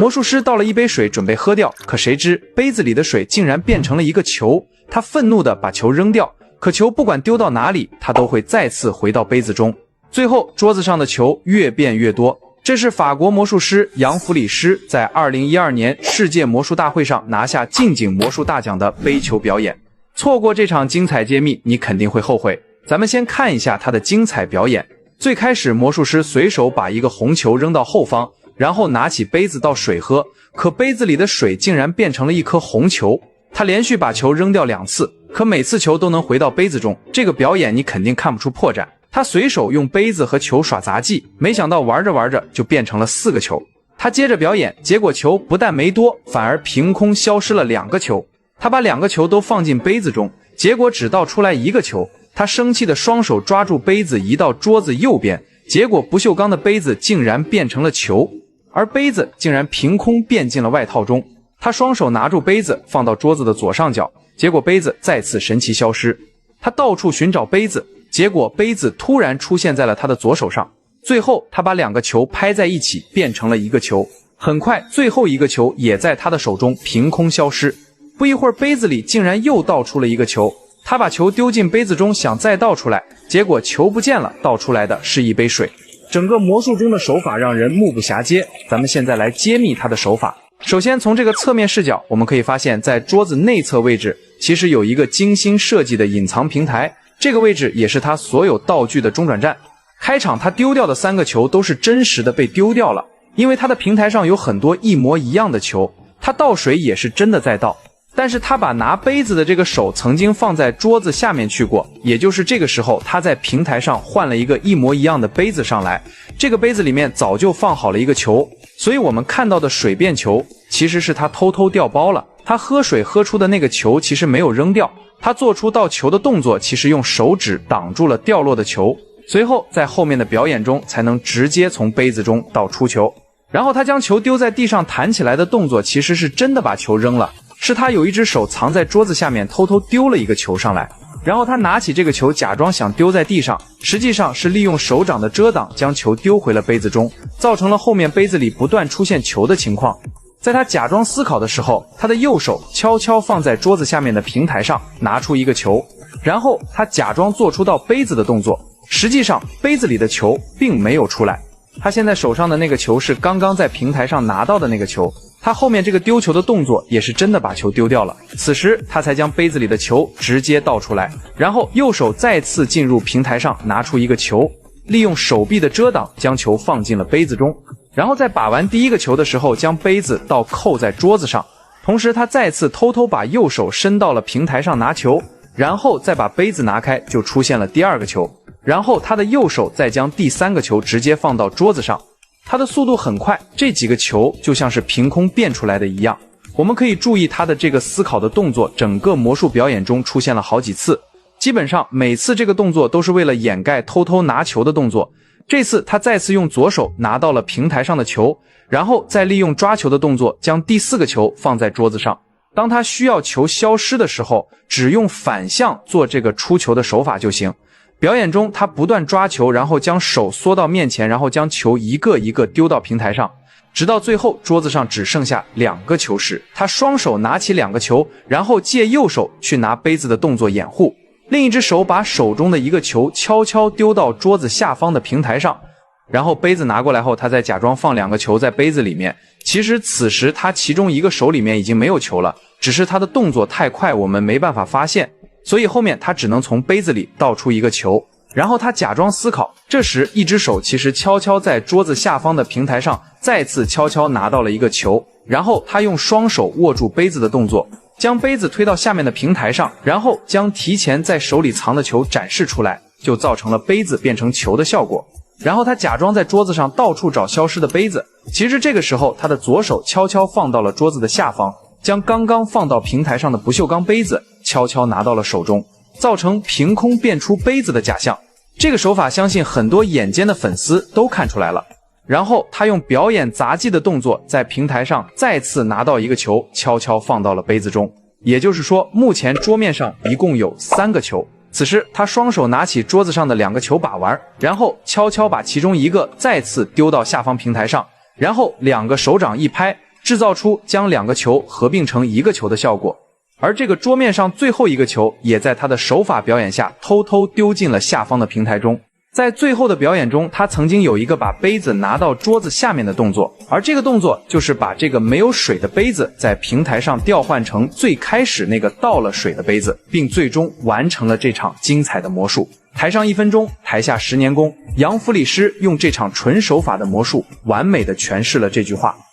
魔术师倒了一杯水准备喝掉，可谁知杯子里的水竟然变成了一个球。他愤怒地把球扔掉，可球不管丢到哪里，他都会再次回到杯子中。最后桌子上的球越变越多。这是法国魔术师杨弗里施在2012年世界魔术大会上拿下近景魔术大奖的杯球表演。错过这场精彩揭秘，你肯定会后悔。咱们先看一下他的精彩表演。最开始魔术师随手把一个红球扔到后方，然后拿起杯子倒水喝，可杯子里的水竟然变成了一颗红球。他连续把球扔掉2次，可每次球都能回到杯子中。这个表演你肯定看不出破绽。他随手用杯子和球耍杂技，没想到玩着玩着就变成了4个球。他接着表演，结果球不但没多，反而凭空消失了2个球。他把2个球都放进杯子中，结果只倒出来1个球。他生气的双手抓住杯子移到桌子右边，结果不锈钢的杯子竟然变成了球，而杯子竟然凭空变进了外套中。他双手拿住杯子放到桌子的左上角，结果杯子再次神奇消失。他到处寻找杯子，结果杯子突然出现在了他的左手上。最后他把2个球拍在一起变成了1个球。很快最后1个球也在他的手中凭空消失。不一会儿杯子里竟然又倒出了1个球。他把球丢进杯子中想再倒出来，结果球不见了，倒出来的是一杯水。整个魔术中的手法让人目不暇接。咱们现在来揭秘他的手法。首先从这个侧面视角，我们可以发现在桌子内侧位置其实有一个精心设计的隐藏平台，这个位置也是他所有道具的中转站。开场他丢掉的3个球都是真实的被丢掉了，因为他的平台上有很多一模一样的球。他倒水也是真的在倒，但是他把拿杯子的这个手曾经放在桌子下面去过，也就是这个时候他在平台上换了一个一模一样的杯子上来，这个杯子里面早就放好了一个球，所以我们看到的水变球其实是他偷偷调包了。他喝水喝出的那个球其实没有扔掉，他做出倒球的动作其实用手指挡住了掉落的球，随后在后面的表演中才能直接从杯子中倒出球。然后他将球丢在地上弹起来的动作其实是真的把球扔了，是他有一只手藏在桌子下面偷偷丢了一个球上来，然后他拿起这个球假装想丢在地上，实际上是利用手掌的遮挡将球丢回了杯子中，造成了后面杯子里不断出现球的情况。在他假装思考的时候，他的右手悄悄放在桌子下面的平台上拿出一个球，然后他假装做出倒杯子的动作，实际上杯子里的球并没有出来。他现在手上的那个球是刚刚在平台上拿到的那个球，他后面这个丢球的动作也是真的把球丢掉了。此时他才将杯子里的球直接倒出来，然后右手再次进入平台上拿出一个球，利用手臂的遮挡将球放进了杯子中，然后在把玩第1个球的时候将杯子倒扣在桌子上，同时他再次偷偷把右手伸到了平台上拿球，然后再把杯子拿开，就出现了第2个球，然后他的右手再将第3个球直接放到桌子上。他的速度很快，这几个球就像是凭空变出来的一样。我们可以注意他的这个思考的动作，整个魔术表演中出现了好几次，基本上每次这个动作都是为了掩盖偷偷拿球的动作。这次他再次用左手拿到了平台上的球，然后再利用抓球的动作将第4个球放在桌子上。当他需要球消失的时候，只用反向做这个出球的手法就行。表演中他不断抓球，然后将手缩到面前，然后将球一个一个丢到平台上，直到最后桌子上只剩下2个球时，他双手拿起2个球，然后借右手去拿杯子的动作掩护，另一只手把手中的1个球悄悄丢到桌子下方的平台上，然后杯子拿过来后，他再假装放2个球在杯子里面。其实此时他其中1个手里面已经没有球了，只是他的动作太快，我们没办法发现，所以后面他只能从杯子里倒出1个球。然后他假装思考，这时一只手其实悄悄在桌子下方的平台上再次悄悄拿到了1个球，然后他用双手握住杯子的动作，将杯子推到下面的平台上，然后将提前在手里藏的球展示出来，就造成了杯子变成球的效果。然后他假装在桌子上到处找消失的杯子，其实这个时候他的左手悄悄放到了桌子的下方，将刚刚放到平台上的不锈钢杯子悄悄拿到了手中，造成凭空变出杯子的假象。这个手法相信很多眼尖的粉丝都看出来了。然后他用表演杂技的动作在平台上再次拿到1个球，悄悄放到了杯子中。也就是说，目前桌面上一共有3个球。此时他双手拿起桌子上的2个球把玩，然后悄悄把其中1个再次丢到下方平台上，然后2个手掌一拍，制造出将2个球合并成1个球的效果。而这个桌面上最后一个球也在他的手法表演下偷偷丢进了下方的平台中。在最后的表演中，他曾经有一个把杯子拿到桌子下面的动作，而这个动作就是把这个没有水的杯子在平台上调换成最开始那个倒了水的杯子，并最终完成了这场精彩的魔术。台上1分钟，台下10年功，杨弗里施用这场纯手法的魔术完美的诠释了这句话。